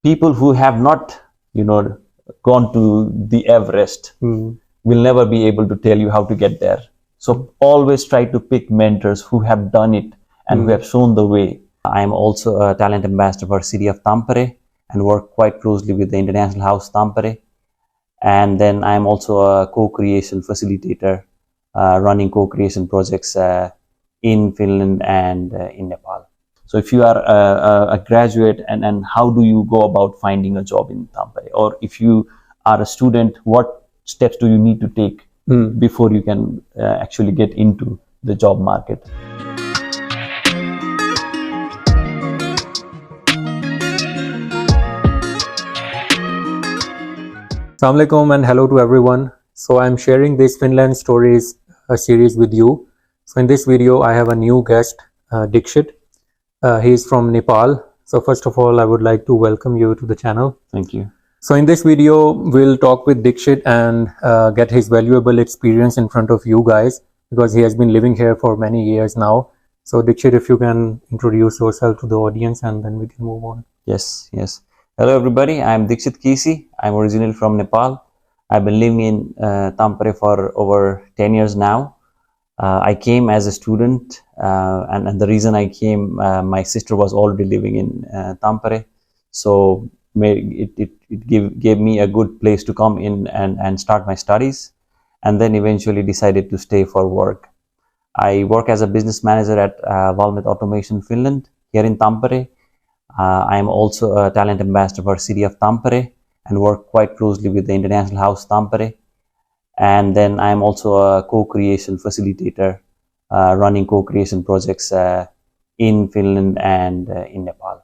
people who have not, gone to the Everest will never be able to tell you how to get there. So always try to pick mentors who have done it and who have shown the way. I am also a talent ambassador for City of Tampere and work quite closely with the International House Tampere. And then I am also a co-creation facilitator, running co-creation projects in Finland and in Nepal. So if you are a graduate, and how do you go about finding a job in Tampere? Or if you are a student, what steps do you need to take before you can actually get into the job market? Assalamu alaikum and hello to everyone. So I'm sharing this Finland stories series with you. So in this video I have a new guest, Dixit. He is from Nepal. So first of all, I would like to welcome you to the channel. Thank you. So in this video we'll talk with Dixit and get his valuable experience in front of you guys, because he has been living here for many years now. So Dixit, if you can introduce yourself to the audience and then we can move on. Yes. Hello everybody, I am Dixit K.C. I'm originally from Nepal. I've been living in Tampere for over 10 years now. I came as a student, and the reason I came, my sister was already living in Tampere, so it gave me a good place to come in and start my studies, and then eventually decided to stay for work. I work as a business manager at Valmet Automation Finland here in Tampere. I am also a talent ambassador for City of Tampere and work quite closely with the International House Tampere. And then I am also a co-creation facilitator, running co-creation projects in Finland and in Nepal.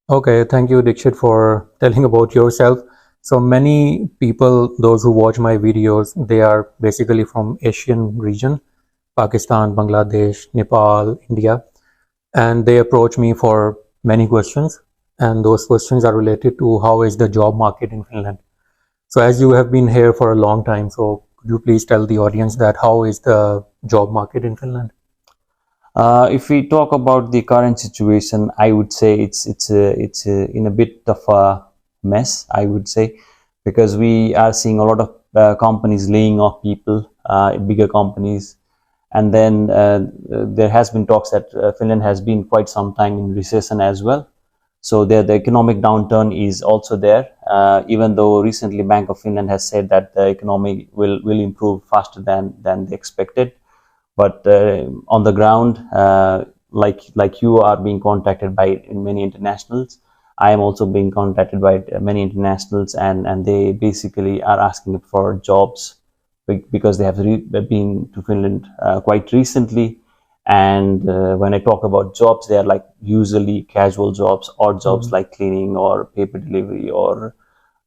Okay, thank you Dixit for telling about yourself. So many people, those who watch my videos, they are basically from Asian region, Pakistan, Bangladesh, Nepal, India, and they approach me for many questions, and those questions are related to how is the job market in Finland. So as you have been here for a long time, so could you please tell the audience that how is the job market in Finland? If we talk about the current situation, I would say it's in a bit of a mess, I would say, because we are seeing a lot of companies laying off people, bigger companies. And then there has been talks that Finland has been quite some time in recession as well. So the economic downturn is also there, even though recently Bank of Finland has said that the economy will improve faster than they expected. But on the ground, like you are being contacted by many internationals, I am also being contacted by many internationals, and they basically are asking for jobs because they have been to Finland quite recently. And when I talk about jobs, they are like usually casual jobs or jobs like cleaning or paper delivery or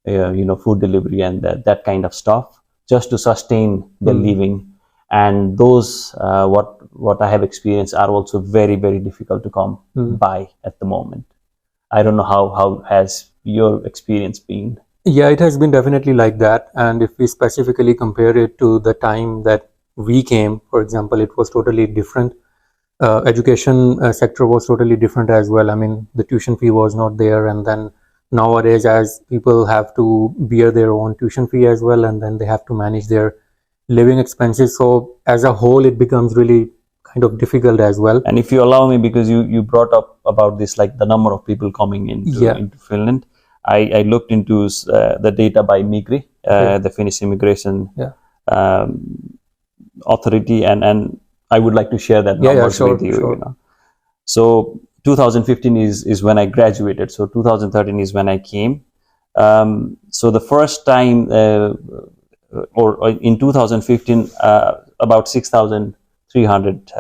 food delivery and that kind of stuff, just to sustain the living. And those what I have experienced are also very, very difficult to come by at the moment. I don't know how has your experience been? Yeah, it has been definitely like that. And if we specifically compare it to the time that we came, for example, it was totally different. Education sector was totally different as well. I mean, the tuition fee was not there, and then nowadays as people have to bear their own tuition fee as well, and then they have to manage their living expenses. So as a whole, it becomes really kind of difficult as well. And if you allow me, because you brought up about this, like the number of people coming into Finland, I looked into the data by Migri, the Finnish immigration authority, and I would like to share that numbers with you. Sure. So 2015 is when I graduated. So 2013 is when I came. So the first time, or in 2015, about 6,300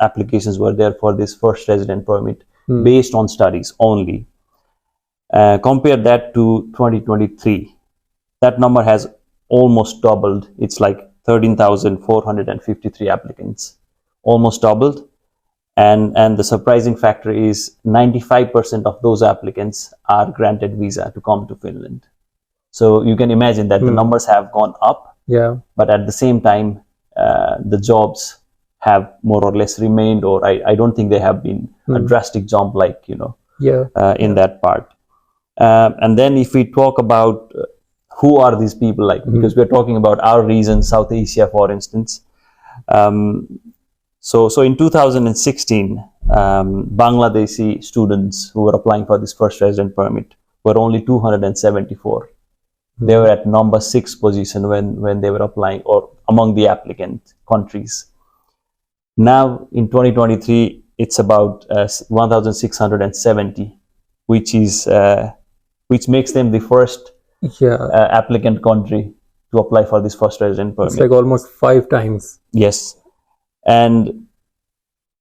applications were there for this first resident permit based on studies only. Compare that to 2023, that number has almost doubled. It's like 13,453 applicants, almost doubled. And the surprising factor is 95% of those applicants are granted visa to come to Finland. So you can imagine that the numbers have gone up, but at the same time, the jobs have more or less remained, or I don't think they have been a drastic jump like, Yeah. in that part. And then if we talk about who are these people, like, because we're talking about our region, South Asia, for instance. So in 2016, Bangladeshi students who were applying for this first resident permit were only 274. They were at number 6 position when they were applying, or among the applicant countries. Now in 2023, it's about 1,670, which makes them the first Yeah. applicant country to apply for this first resident permit. It's like almost 5 times. Yes, and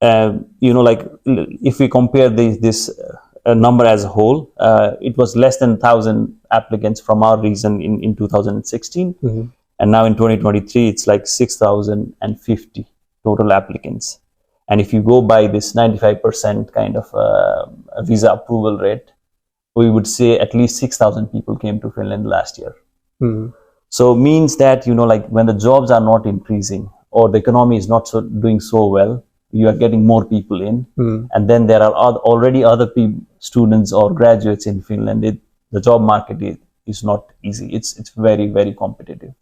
like if we compare this number as a whole, it was less than 1,000 applicants from our region in 2016, and now in 2023 it's like 6,050 total applicants. And if you go by this 95% kind of visa approval rate, we would say at least 6,000 people came to Finland last year. So means that, like when the jobs are not increasing or the economy is not doing so well, you are getting more people in, and then there are already other students or graduates in Finland. The job market is not easy. It's very, very competitive.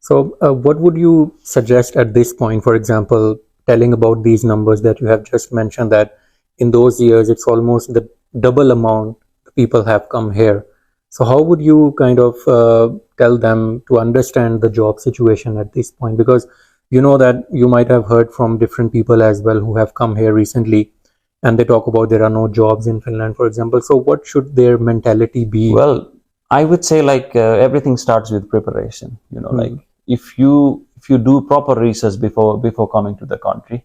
So what would you suggest at this point, for example, telling about these numbers that you have just mentioned, that in those years it's almost the double amount people have come here. So how would you kind of tell them to understand the job situation at this point? Because you know that you might have heard from different people as well who have come here recently, and they talk about there are no jobs in Finland, for example. So what should their mentality be? Well, I would say like everything starts with preparation. Like if you do proper research before coming to the country,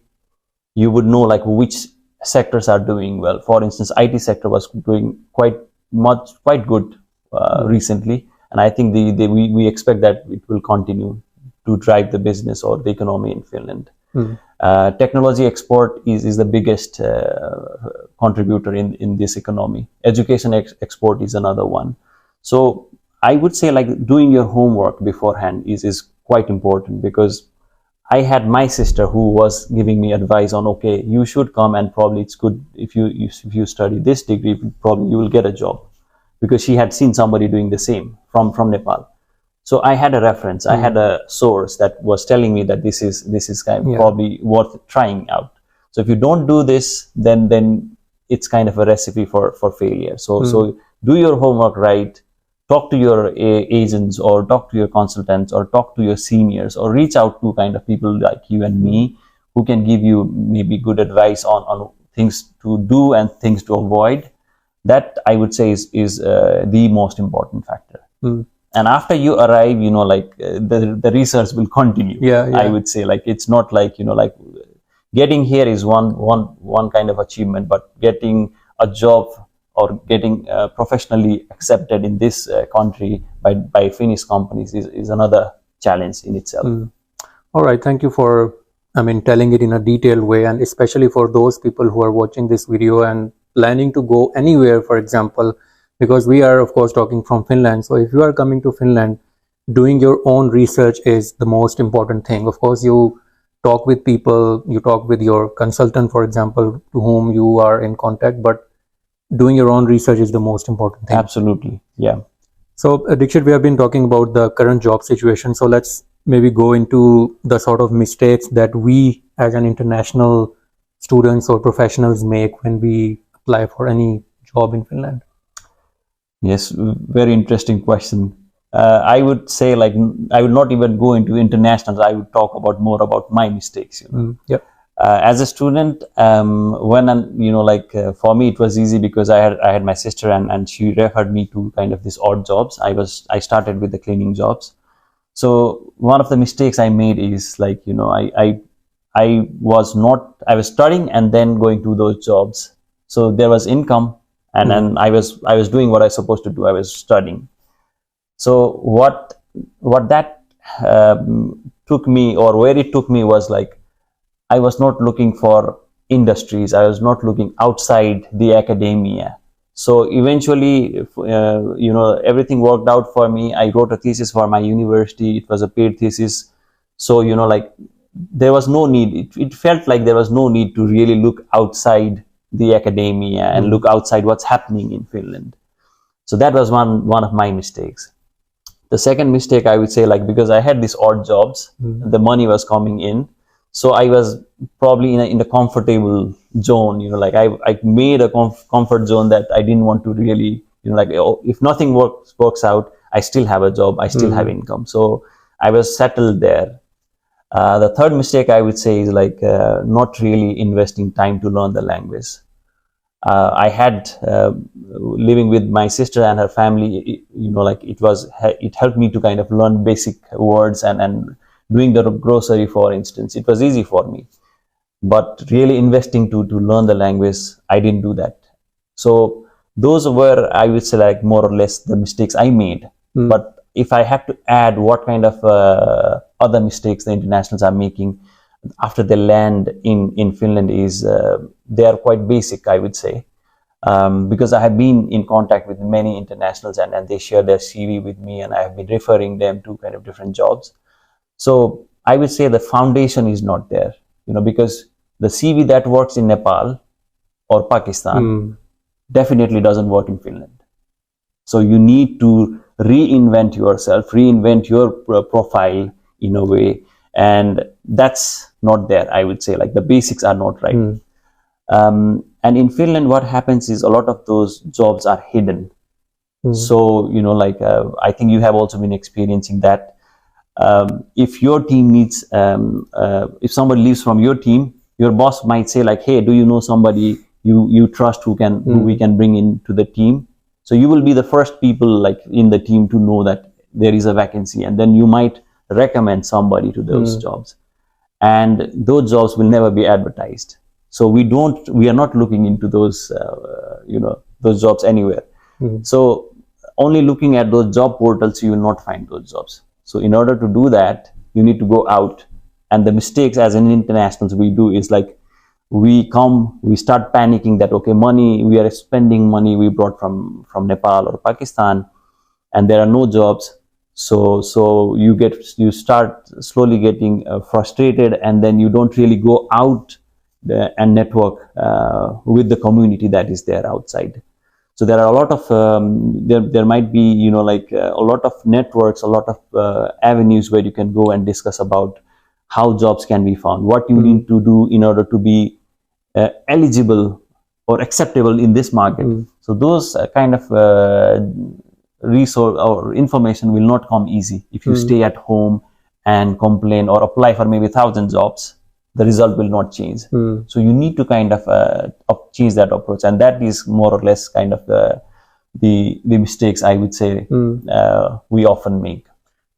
you would know like which sectors are doing well. For instance, IT sector was doing quite good recently, and I think we expect that it will continue to drive the business or the economy in Finland. Technology export is the biggest contributor in this economy. Education export is another one. So I would say like doing your homework beforehand is quite important, because I had my sister who was giving me advice on, okay, you should come, and probably it's good if you study this degree, probably you will get a job, because she had seen somebody doing the same from Nepal. So I had a reference, I had a source that was telling me that this is kind of probably worth trying out. So if you don't do this, then it's kind of a recipe for failure. So do your homework right. Talk to your agents, or talk to your consultants, or talk to your seniors, or reach out to kind of people like you and me who can give you maybe good advice on things to do and things to avoid. That I would say is the most important factor. And after you arrive, like the research will continue. I would say like it's not like like getting here is one kind of achievement, but getting a job or getting professionally accepted in this country by Finnish companies is another challenge in itself. All right, thank you for telling it in a detailed way, and especially for those people who are watching this video and planning to go anywhere, for example, because we are of course talking from Finland. So if you are coming to Finland, doing your own research is the most important thing. Of course, you talk with people, you talk with your consultant, for example, to whom you are in contact, but doing your own research is the most important thing. Absolutely, yeah. So Dixit, we have been talking about the current job situation. So let's maybe go into the sort of mistakes that we as an international students or professionals make when we apply for any job in Finland. Yes, very interesting question. I would say like I would not even go into internationals. I would talk more about my mistakes. As a student, for me it was easy because I had my sister, and she referred me to kind of these odd jobs. I started with the cleaning jobs. So one of the mistakes I made is like I was studying and then going to those jobs. So there was income, and then I was doing what I was supposed to do. I was studying. So what that took me, or where it took me, was like I was not looking for industries. I was not looking outside the academia. So eventually, everything worked out for me. I wrote a thesis for my university. It was a paid thesis. So, like there was no need. It felt like there was no need to really look outside the academia and look outside what's happening in Finland. So that was one of my mistakes. The second mistake, I would say, like, because I had these odd jobs, the money was coming in, so I was probably in a comfortable zone, like I made a comfort zone that I didn't want to really, like, oh, if nothing works out, I still have a job, I still have income. So I was settled there. The third mistake, I would say, is like not really investing time to learn the language. I had living with my sister and her family, like it helped me to kind of learn basic words and doing the grocery, for instance, it was easy for me. But really investing to learn the language, I didn't do that. So those were, I would say, like more or less the mistakes I made. But if I have to add what kind of other mistakes the internationals are making after they land in Finland is they are quite basic, I would say, because I have been in contact with many internationals and they share their CV with me, and I have been referring them to kind of different jobs. So I would say the foundation is not there, because the CV that works in Nepal or Pakistan definitely doesn't work in Finland. So you need to reinvent yourself, reinvent your profile in a way, and that's not there. I would say, like, the basics are not right. And in Finland, what happens is a lot of those jobs are hidden. So, like, I think you have also been experiencing that. If your team needs, if somebody leaves from your team, your boss might say, like, hey, do you know somebody you trust who we can bring into the team? So you will be the first people, like, in the team to know that there is a vacancy, and then you might recommend somebody to those jobs, and those jobs will never be advertised. So we are not looking into those those jobs anywhere. So only looking at those job portals, you will not find those jobs. So in order to do that, you need to go out. And the mistakes as an internationals we do is, like, we start panicking that, okay, we are spending money we brought from Nepal or Pakistan, and there are no jobs. So you start slowly getting frustrated, and then you don't really go out and network with the community that is there outside. So there are a lot of there might be a lot of networks, a lot of avenues where you can go and discuss about how jobs can be found, what you need to do in order to be eligible or acceptable in this market. So those kind of resource or information will not come easy if you stay at home and complain or apply for maybe 1,000 jobs. The result will not change. So you need to kind of change that approach, and that is more or less kind of the mistakes, I would say, we often make.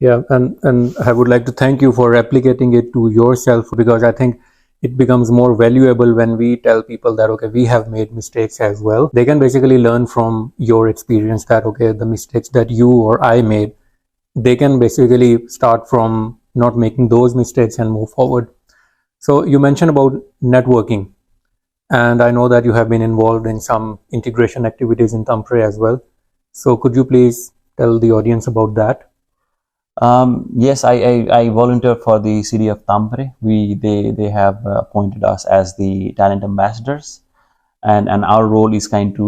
Yeah, and I would like to thank you for replicating it to yourself, because I think it becomes more valuable when we tell people that, okay, we have made mistakes as well. They can basically learn from your experience that, okay, the mistakes that you or I made, they can basically start from not making those mistakes and move forward. So you mentioned about networking, and I know that you have been involved in some integration activities in Tampere as well. So could you please tell the audience about that? Yes, I volunteer for the city of Tampere. They have appointed us as the talent ambassadors, and our role is kind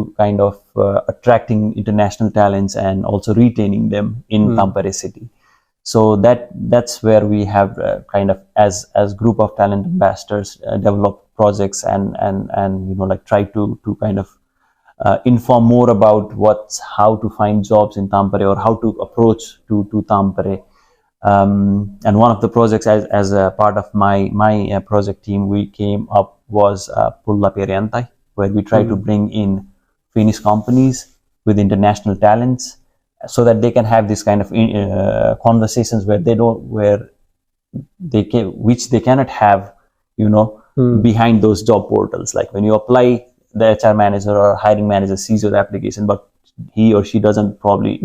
of attracting international talents and also retaining them in Tampere city. So that's where we have kind of as group of talent ambassadors develop projects and like try to kind of inform more about how to find jobs in Tampere or how to approach to Tampere. And one of the projects as a part of my project team we came up was Pulla Perjantai, where we try to bring in Finnish companies with international talents, so that they can have this kind of conversations where which they cannot have, behind those job portals. Like when you apply, the HR manager or hiring manager sees your application, but he or she doesn't probably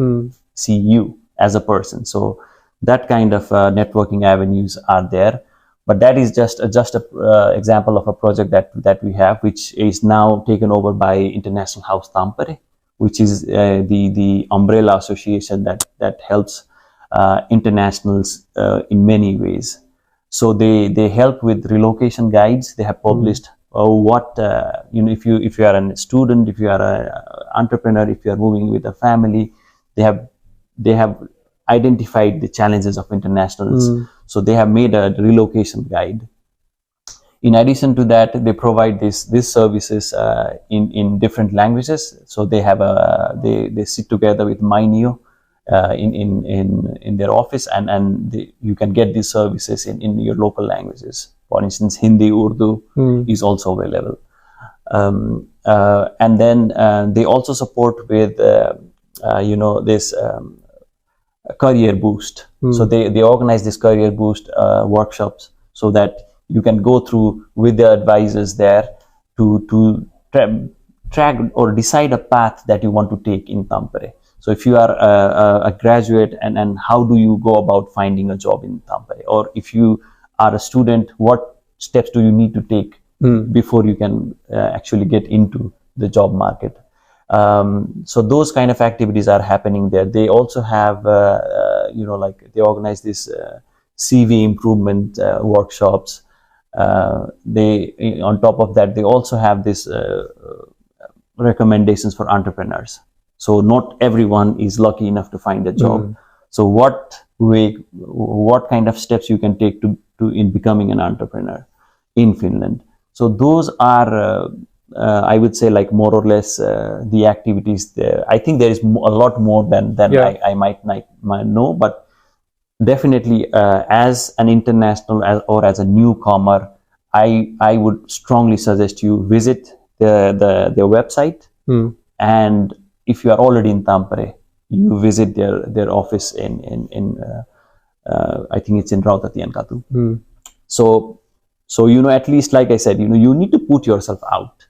see you as a person. So that kind of networking avenues are there. But that is just a example of a project that we have, which is now taken over by International House Tampere, which is the umbrella association that helps internationals in many ways. So they help with relocation guides. They have published what if you are a student, if you are an entrepreneur, if you are moving with a family, they have identified the challenges of internationals. So they have made a relocation guide. In addition to that, they provide these services in different languages. So they sit together with MyNeo in their office, and you can get these services in your local languages. For instance, Hindi, Urdu is also available. And then they also support with this career boost. So they organize this career boost workshops, so that you can go through with the advisors there to track or decide a path that you want to take in Tampere. So if you are a graduate, and how do you go about finding a job in Tampere? Or if you are a student, what steps do you need to take before you can actually get into the job market? So those kind of activities are happening there. They also have, they organize this CV improvement workshops. On top of that, they also have this recommendations for entrepreneurs. So not everyone is lucky enough to find a job. So what kind of steps you can take to in becoming an entrepreneur in Finland? So those are, I would say, like more or less the activities there. I think there is a lot more than I might know, but definitely as an international or as a newcomer, I would strongly suggest you visit their website, and if you are already in Tampere, you visit their office in I think it's in Rautatian Katu. So at least, like I said, you need to put yourself out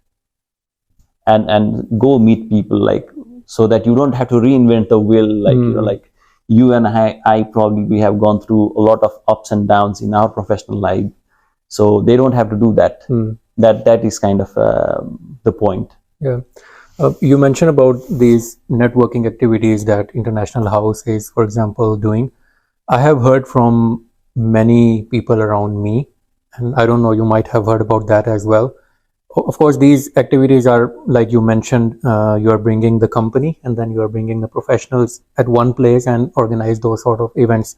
and go meet people, like, so that you don't have to reinvent the wheel, like like you and I probably we have gone through a lot of ups and downs in our professional life, so they don't have to do that. That is kind of the point. You mentioned about these networking activities that International House is, for example, doing. I have heard from many people around me, and I don't know, you might have heard about that as well. Of course, these activities are, like you mentioned, you are bringing the company and then you are bringing the professionals at one place and organize those sort of events.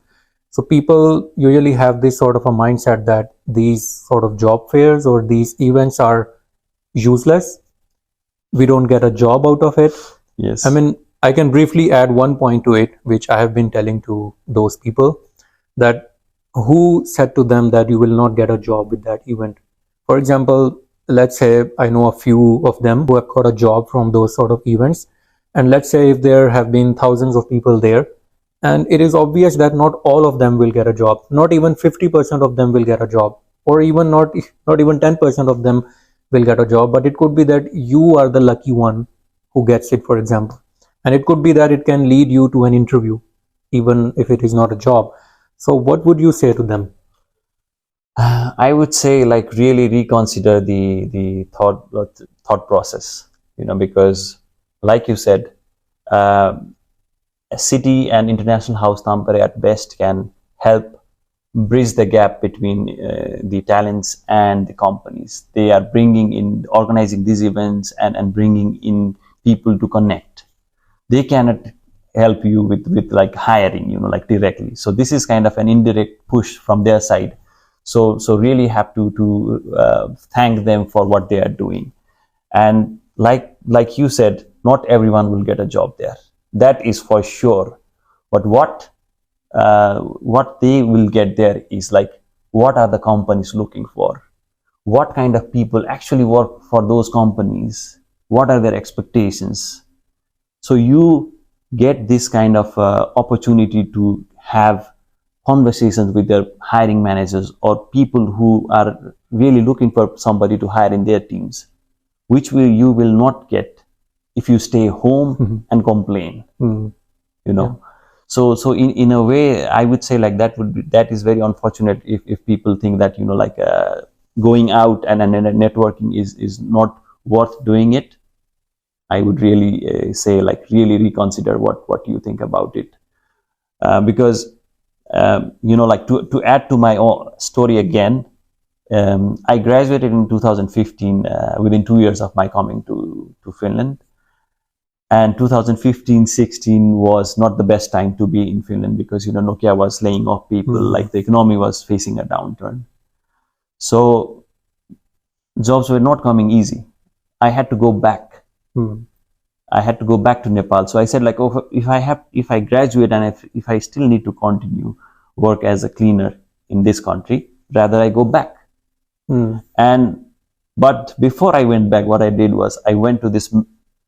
So people usually have this sort of a mindset that these sort of job fairs or these events are useless. We don't get a job out of it. Yes. I mean, I can briefly add one point to it, which I have been telling to those people, that who said to them that you will not get a job with that event. For example, let's say I know a few of them who have got a job from those sort of events. And let's say if there have been thousands of people there, and it is obvious that not all of them will get a job, not even 50% of them will get a job, or even not even 10% of them will get a job, but it could be that you are the lucky one who gets it, for example. And it could be that it can lead you to an interview, even if it is not a job. So what would you say to them? I would say, like, really reconsider the thought process, because, like you said, a city and International House Tampere at best can help bridge the gap between the talents and the companies. They are organizing these events and bringing in people to connect. They cannot help you with like hiring, like directly. So this is kind of an indirect push from their side. So really have to thank them for what they are doing. And like you said, not everyone will get a job there. That is for sure. But what they will get there is, like, what are the companies looking for? What kind of people actually work for those companies? What are their expectations? So you get this kind of opportunity to have conversations with their hiring managers or people who are really looking for somebody to hire in their teams, which you will not get if you stay home and complain. So in a way, I would say, like, that is very unfortunate if people think that going out and networking is not worth doing it. I would really say, like, really reconsider what you think about it, because like, to add to my own story again, I graduated in 2015, within 2 years of my coming to Finland. And 2015-16 was not the best time to be in Finland because, Nokia was laying off people, like the economy was facing a downturn. So jobs were not coming easy. I had to go back. I had to go back to Nepal. So I said, like, oh, if I graduate and if I still need to continue work as a cleaner in this country, rather I go back. But before I went back, what I did was I went to this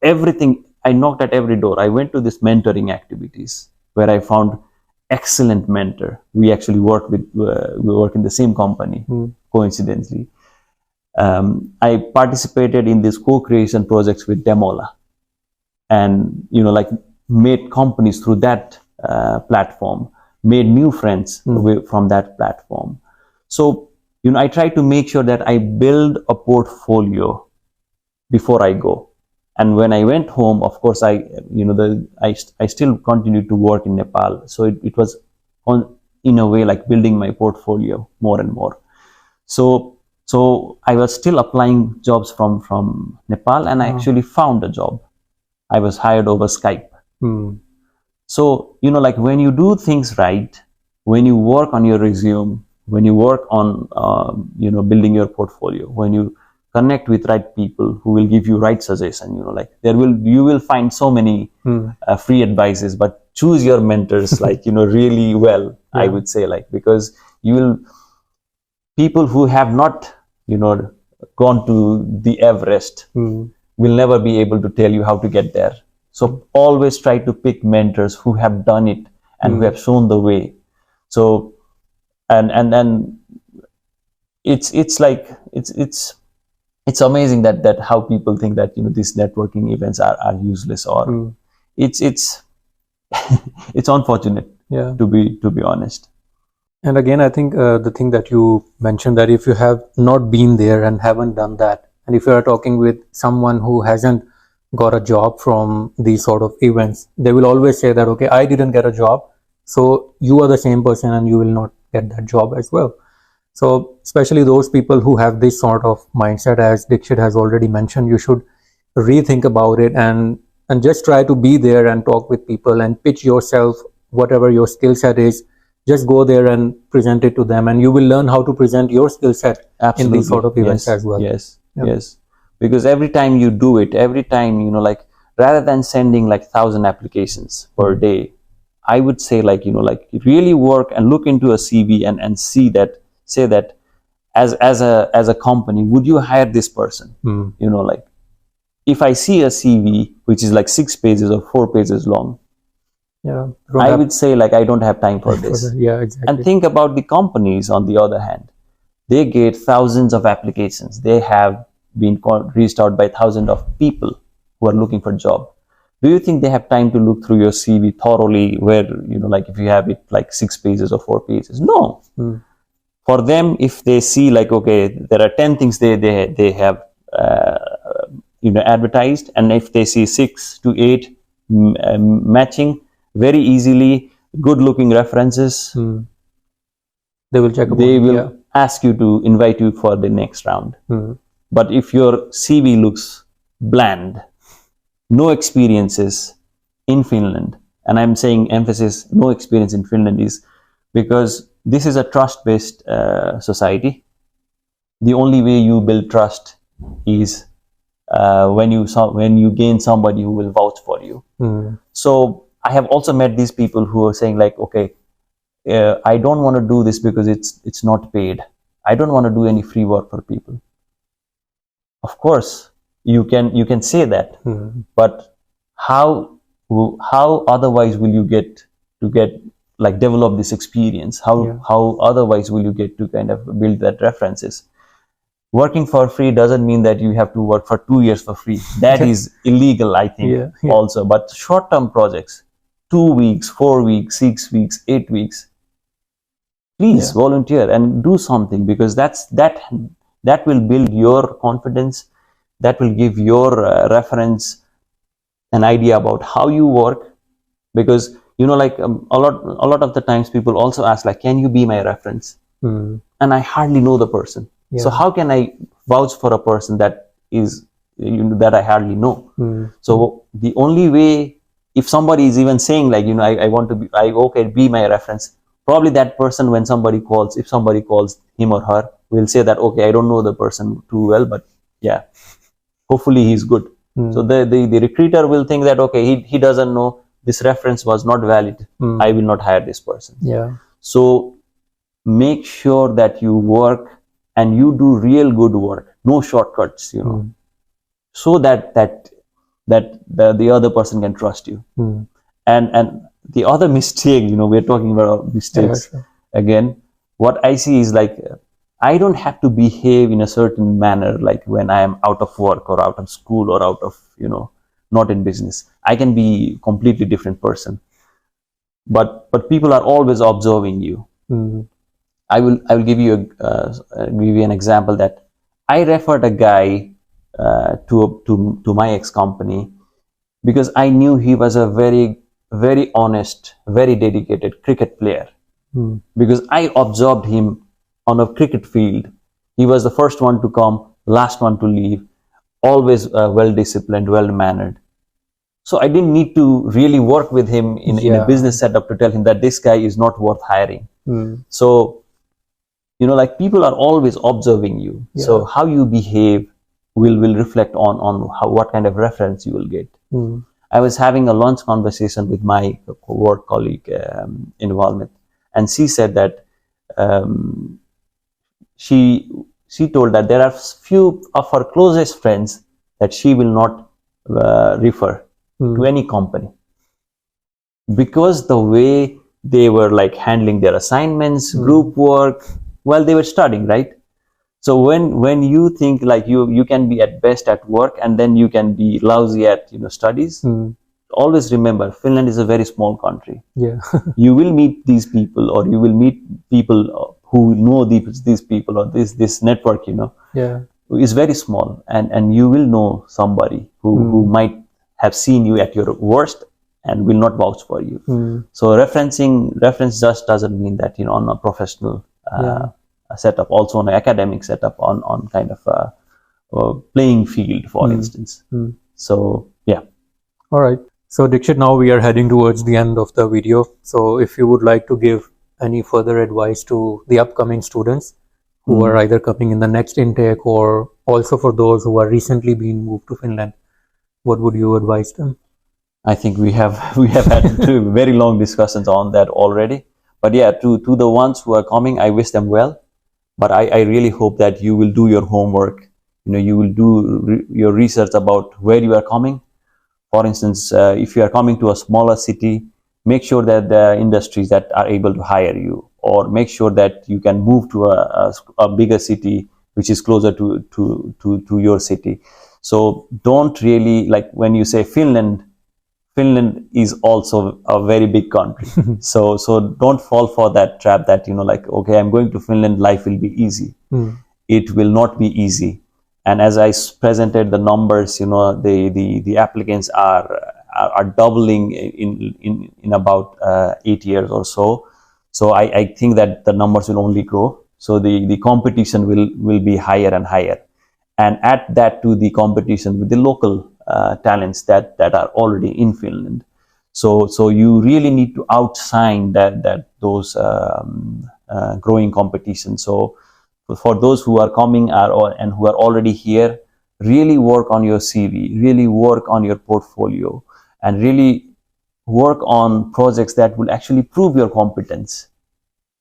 everything. I knocked at every door. I went to this mentoring activities where I found excellent mentor. We actually work in the same company, coincidentally. I participated in these co-creation projects with Demola, and like made companies through that platform, made new friends from that platform. So I try to make sure that I build a portfolio before I go. And when I went home, of course, I still continued to work in Nepal. So it was in a way like building my portfolio more and more. So I was still applying jobs from Nepal, and I actually found a job. I was hired over Skype. So, like when you do things right, when you work on your resume, when you work on, building your portfolio, when you connect with right people who will give you right suggestion, you will find so many free advices, but choose your mentors, really well, I would say, because people who have not, gone to the Everest will never be able to tell you how to get there. So always try to pick mentors who have done it and who have shown the way. So, and then it's amazing that how people think that these networking events are useless, or it's it's unfortunate, to be honest. And again, I think the thing that you mentioned, that if you have not been there and haven't done that, and if you are talking with someone who hasn't got a job from these sort of events, they will always say that, okay, I didn't get a job, so you are the same person and you will not get that job as well. So especially those people who have this sort of mindset, as Dixit has already mentioned, you should rethink about it and just try to be there and talk with people and pitch yourself, whatever your skill set is. Just go there and present it to them, and you will learn how to present your skill set in these sort of events as well. Yes. Because every time you do it, rather than sending 1,000 applications per day, I would say really work and look into a CV and say that as a company, would you hire this person? If I see a CV which is 6 pages or 4 pages long, I would say I don't have time for this. Exactly. And think about the companies on the other hand. They get thousands of applications. They have been reached out by thousands of people who are looking for a job. Do you think they have time to look through your CV thoroughly, where if you have it 6 pages or 4 pages? No. For them, if they see okay, there are 10 things they have advertised, and if they see 6 to 8 matching very easily, good looking references, they will check. They will ask you to invite you for the next round. But if your CV looks bland, no experiences in Finland, and I'm saying emphasis no experience in Finland, is because this is a trust-based society. The only way you build trust is when you gain somebody who will vouch for you. So I have also met these people who are saying okay, I don't want to do this because it's not paid. I don't want to do any free work for people. Of course, you can say that, but how otherwise will you get develop this experience? How otherwise will you get to kind of build that references? Working for free doesn't mean that you have to work for 2 years for free. That is illegal, I think, also. But short-term projects, 2 weeks, 4 weeks, 6 weeks, 8 weeks, please volunteer and do something, because that will build your confidence. That will give your reference an idea about how you work, because a lot of the times people also ask can you be my reference? And I hardly know the person. So Yeah. how can I vouch for a person that is, that I hardly know? So the only way, if somebody is even saying like, I want to be, okay, be my reference, probably that person, when somebody calls, if somebody calls him or her, will say that, okay, I don't know the person too well, but yeah, hopefully he's good. So the recruiter will think that, okay, he doesn't know, this reference was not valid, I will not hire this person. Yeah. So make sure that you work and you do real good work, no shortcuts, so that the other person can trust you. And the other mistake, we're talking about mistakes. Sure. Again, what I see is like, I don't have to behave in a certain manner, like when I am out of work or out of school or out of, not in business. I can be completely different person, but people are always observing you. I will give you an example that I referred a guy to my ex company because I knew he was a very honest, very dedicated cricket player. Because I observed him on a cricket field. He was the first one to come, last one to leave, always well disciplined, well mannered. So I didn't need to really work with him in a business setup to tell him that this guy is not worth hiring. So, like people are always observing you. So how you behave will reflect on what kind of reference you will get. I was having a lunch conversation with my work colleague in Walmart, and she said that she told that there are few of her closest friends that she will not refer to any company, because the way they were like handling their assignments, group work while they were studying, right? So when you think like you can be at best at work and then you can be lousy at studies, always remember Finland is a very small country. Yeah. You will meet these people, or you will meet people who know these people, or this network is very small, and you will know somebody who might have seen you at your worst and will not vouch for you. So reference just doesn't mean that on a professional setup, also on an academic setup, on kind of a playing field, for instance. So yeah. All right. So Dixit, now we are heading towards the end of the video. So if you would like to give any further advice to the upcoming students who are either coming in the next intake, or also for those who are recently being moved to Finland, what would you advise them? I think we have had two very long discussions on that already. But yeah, to the ones who are coming, I wish them well. But I really hope that you will do your homework. You will do your research about where you are coming. For instance, if you are coming to a smaller city, make sure that there are industries that are able to hire you, or make sure that you can move to a bigger city which is closer to your city. So don't really, like when you say Finland is also a very big country. so don't fall for that trap that like, okay, I'm going to Finland, life will be easy. It will not be easy. And as I presented the numbers, the applicants are doubling in about 8 years or so. So I think that the numbers will only grow. So the competition will be higher and higher. And add that to the competition with the local talents that are already in Finland. So you really need to outshine those growing competition. So for those who are coming and who are already here, really work on your CV, really work on your portfolio, and really work on projects that will actually prove your competence,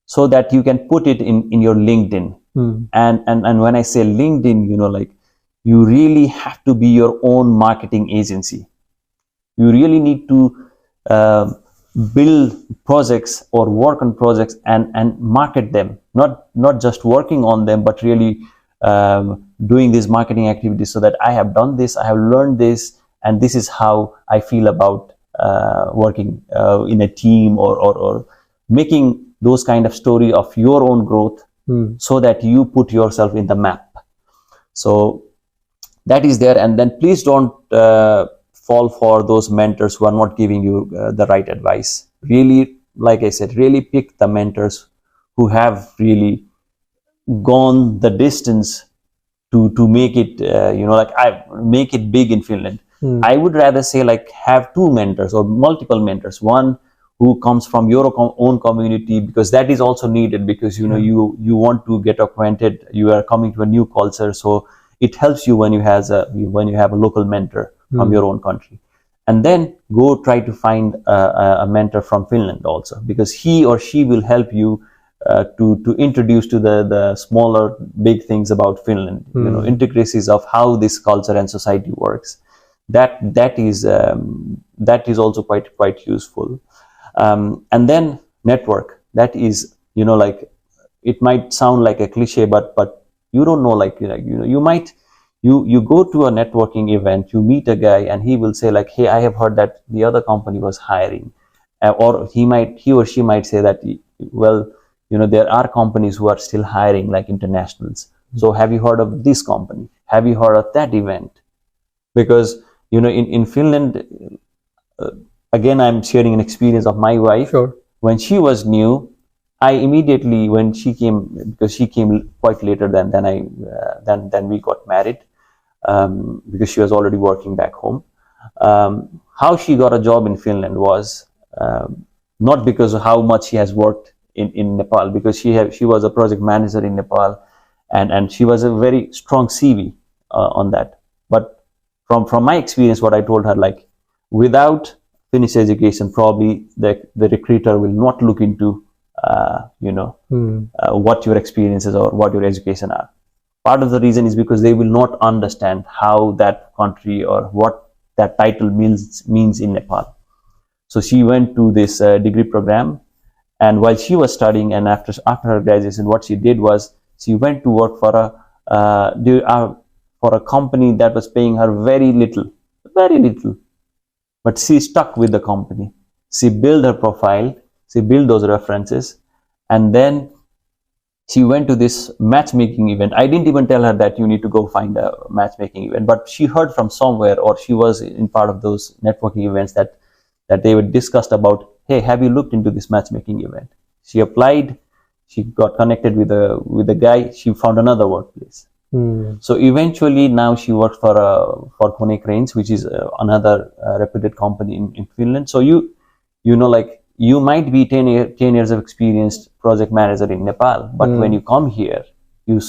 so that you can put it in your LinkedIn. And when I say LinkedIn, like, you really have to be your own marketing agency. You really need to build projects or work on projects and market them, not just working on them, but really doing these marketing activities, so that I have done this, I have learned this, and this is how I feel about working in a team, or making those kind of story of your own growth, so that you put yourself in the map. So that is there. And then please don't fall for those mentors who are not giving you the right advice. Really, like I said, really pick the mentors who have really gone the distance to make it like I make it big in Finland. I would rather say like have two mentors or multiple mentors, one who comes from your own community, because that is also needed, because you want to get acquainted, you are coming to a new culture, so it helps you when you have a local mentor from your own country. And then go try to find a mentor from Finland also, because he or she will help you to introduce to the smaller big things about Finland, intricacies of how this culture and society works. That is also quite useful. And then network. That is, like, it might sound like a cliche, but you don't know, you go to a networking event, you meet a guy, and he will say like, hey, I have heard that the other company was hiring, or he or she might say that, well, there are companies who are still hiring, like internationals. So have you heard of this company? Have you heard of that event? Because in Finland, again, I'm sharing an experience of my wife. Sure. When she was new, I immediately, when she came, because she came quite later than we got married, because she was already working back home. How she got a job in Finland was not because of how much she has worked in Nepal, because she was a project manager in Nepal, and she was a very strong CV on that. But from my experience, what I told her, like, without Finnish education, probably the recruiter will not look into what your experiences or what your education are. Part of the reason is because they will not understand how that country or what that title means in Nepal. So she went to this degree program, and while she was studying, and after her graduation, what she did was she went to work for a company that was paying her very little, but she stuck with the company. She built her profile, she built those references, and then she went to this matchmaking event. I didn't even tell her that you need to go find a matchmaking event, but she heard from somewhere, or she was in part of those networking events that they were discussed about, hey, have you looked into this matchmaking event? She applied, she got connected with a guy, she found another workplace. So eventually now she works for Kone Cranes, which is another reputed company in Finland. So you might be 10 years of experienced project manager in Nepal, but when you come here, you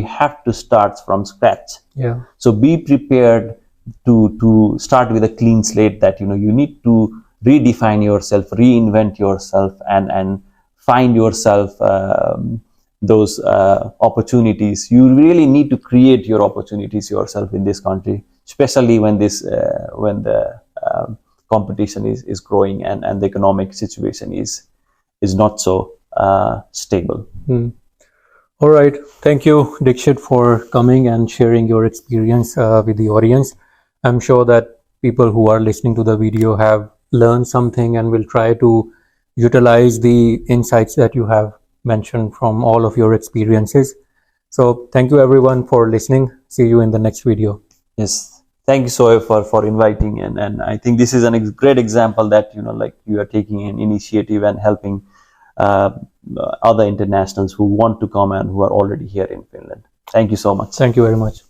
have to start from scratch. Yeah. So be prepared to start with a clean slate, that you need to redefine yourself, reinvent yourself, and find yourself those opportunities. You really need to create your opportunities yourself in this country, especially when the competition is growing and the economic situation is not so stable. All right. Thank you, Dixit, for coming and sharing your experience with the audience. I'm sure that people who are listening to the video have learned something and will try to utilize the insights that you have mentioned from all of your experiences. So thank you everyone for listening. See you in the next video. Yes. Thank you, Sohaib, for inviting, and I think this is a great example that like you are taking an initiative and helping other internationals who want to come and who are already here in Finland. Thank you so much. Thank you very much.